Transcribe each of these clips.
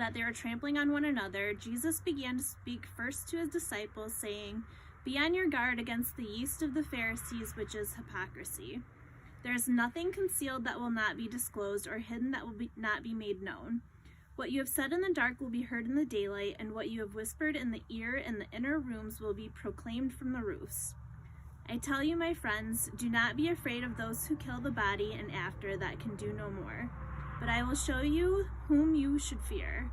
that they were trampling on one another, Jesus began to speak first to his disciples, saying, "Be on your guard against the yeast of the Pharisees, which is hypocrisy. There is nothing concealed that will not be disclosed, or hidden that will not be made known. What you have said in the dark will be heard in the daylight, and what you have whispered in the ear in the inner rooms will be proclaimed from the roofs. I tell you, my friends, do not be afraid of those who kill the body and after that can do no more. But I will show you whom you should fear.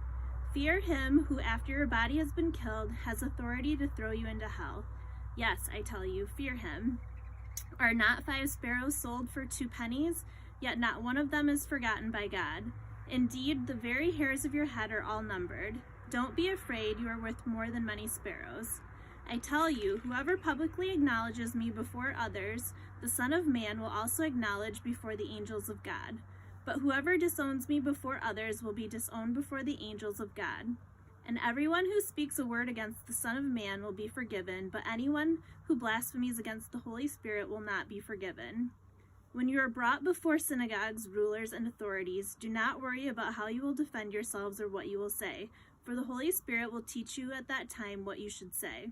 Fear him who, after your body has been killed, has authority to throw you into hell. Yes, I tell you, fear him. Are not 5 sparrows sold for 2 pennies? Yet not one of them is forgotten by God. Indeed, the very hairs of your head are all numbered. Don't be afraid, you are worth more than many sparrows. I tell you, whoever publicly acknowledges me before others, the Son of Man will also acknowledge before the angels of God. But whoever disowns me before others will be disowned before the angels of God. And everyone who speaks a word against the Son of Man will be forgiven, but anyone who blasphemes against the Holy Spirit will not be forgiven. When you are brought before synagogues, rulers, and authorities, do not worry about how you will defend yourselves or what you will say, for the Holy Spirit will teach you at that time what you should say."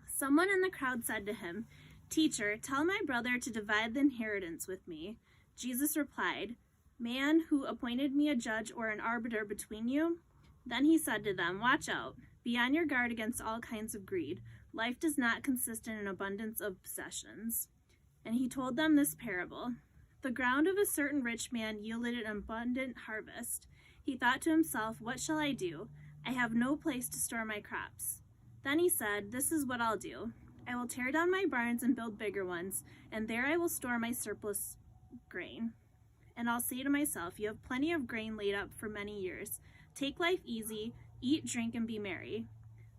Someone in the crowd said to him, "Teacher, tell my brother to divide the inheritance with me." Jesus replied, "Man, who appointed me a judge or an arbiter between you?" Then he said to them, "Watch out. Be on your guard against all kinds of greed. Life does not consist in an abundance of possessions." And he told them this parable. The ground of a certain rich man yielded an abundant harvest. He thought to himself, "What shall I do? I have no place to store my crops." Then he said, "This is what I'll do. I will tear down my barns and build bigger ones, and there I will store my surplus grain. And I'll say to myself, you have plenty of grain laid up for many years. Take life easy, eat, drink, and be merry."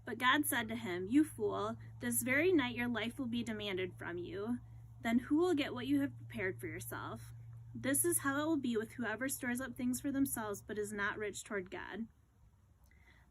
But God said to him, "You fool, this very night your life will be demanded from you. Then who will get what you have prepared for yourself? This is how it will be with whoever stores up things for themselves but is not rich toward God."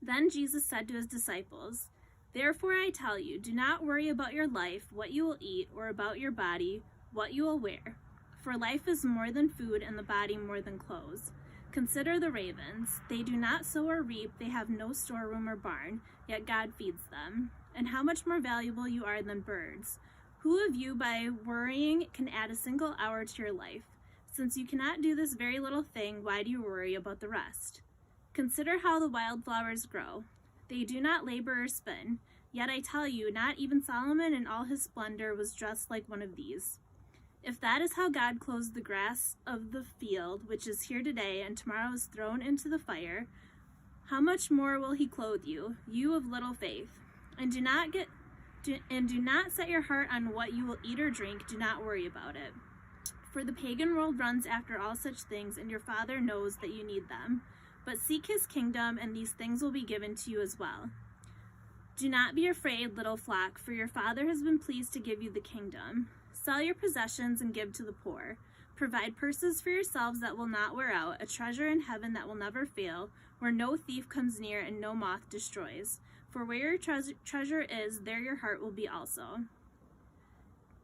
Then Jesus said to his disciples, "Therefore I tell you, do not worry about your life, what you will eat, or about your body, what you will wear. For life is more than food, and the body more than clothes. Consider the ravens. They do not sow or reap, they have no storeroom or barn, yet God feeds them. And how much more valuable you are than birds. Who of you, by worrying, can add a single hour to your life? Since you cannot do this very little thing, why do you worry about the rest? Consider how the wildflowers grow. They do not labor or spin. Yet I tell you, not even Solomon in all his splendor was dressed like one of these. If that is how God clothes the grass of the field, which is here today and tomorrow is thrown into the fire, how much more will he clothe you, you of little faith? And do not set your heart on what you will eat or drink. Do not worry about it. For the pagan world runs after all such things, and your Father knows that you need them. But seek his kingdom, and these things will be given to you as well. Do not be afraid, little flock, for your Father has been pleased to give you the kingdom. Sell your possessions and give to the poor. Provide purses for yourselves that will not wear out, a treasure in heaven that will never fail, where no thief comes near and no moth destroys. For where your treasure is, there your heart will be also.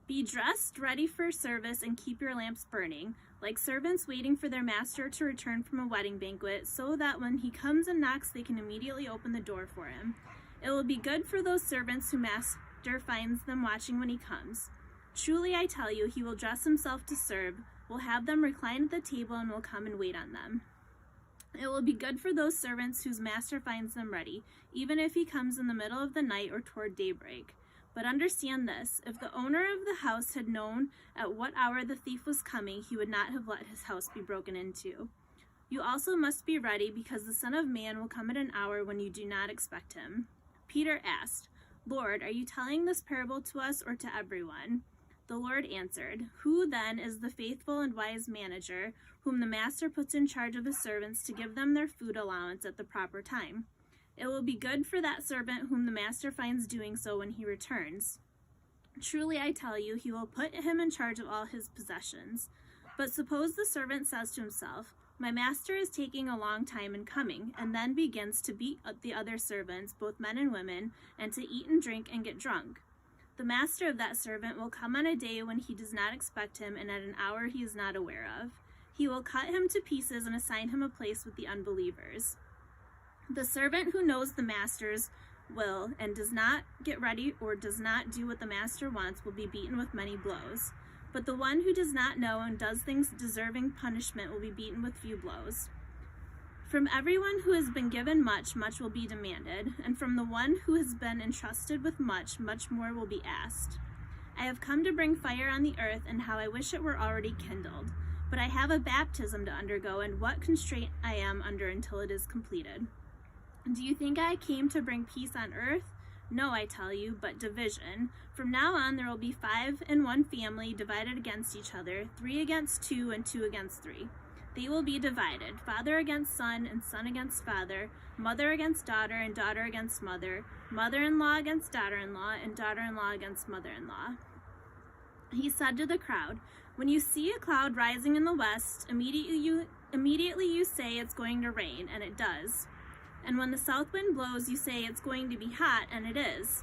Be dressed, ready for service, and keep your lamps burning, like servants waiting for their master to return from a wedding banquet, so that when he comes and knocks, they can immediately open the door for him. It will be good for those servants whose master finds them watching when he comes. Truly, I tell you, he will dress himself to serve, will have them recline at the table, and will come and wait on them. It will be good for those servants whose master finds them ready, even if he comes in the middle of the night or toward daybreak. But understand this, if the owner of the house had known at what hour the thief was coming, he would not have let his house be broken into. You also must be ready, because the Son of Man will come at an hour when you do not expect him." Peter asked, "Lord, are you telling this parable to us or to everyone?" The Lord answered, "Who then is the faithful and wise manager, whom the master puts in charge of his servants to give them their food allowance at the proper time? It will be good for that servant whom the master finds doing so when he returns. Truly, I tell you, he will put him in charge of all his possessions. But suppose the servant says to himself, 'My master is taking a long time in coming,' and then begins to beat the other servants, both men and women, and to eat and drink and get drunk. The master of that servant will come on a day when he does not expect him, and at an hour he is not aware of. He will cut him to pieces and assign him a place with the unbelievers. The servant who knows the master's will and does not get ready or does not do what the master wants will be beaten with many blows. But the one who does not know and does things deserving punishment will be beaten with few blows. From everyone who has been given much, much will be demanded, and from the one who has been entrusted with much, much more will be asked. I have come to bring fire on the earth, and how I wish it were already kindled. But I have a baptism to undergo, and what constraint I am under until it is completed. Do you think I came to bring peace on earth? No, I tell you, but division. From now on there will be 5 in one family divided against each other, 3 against 2, and 2 against 3. They will be divided, father against son, and son against father, mother against daughter, and daughter against mother, mother-in-law against daughter-in-law, and daughter-in-law against mother-in-law. He said to the crowd, when you see a cloud rising in the west, immediately you say it's going to rain, and it does. And when the south wind blows, you say it's going to be hot, and it is.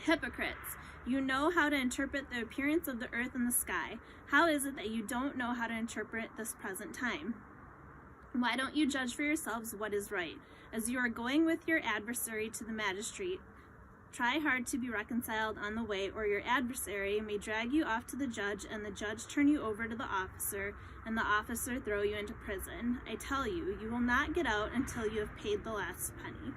Hypocrites, you know how to interpret the appearance of the earth and the sky. How is it that you don't know how to interpret this present time? Why don't you judge for yourselves what is right? As you are going with your adversary to the magistrate, try hard to be reconciled on the way, or your adversary may drag you off to the judge, and the judge turn you over to the officer, and the officer throw you into prison. I tell you, you will not get out until you have paid the last penny.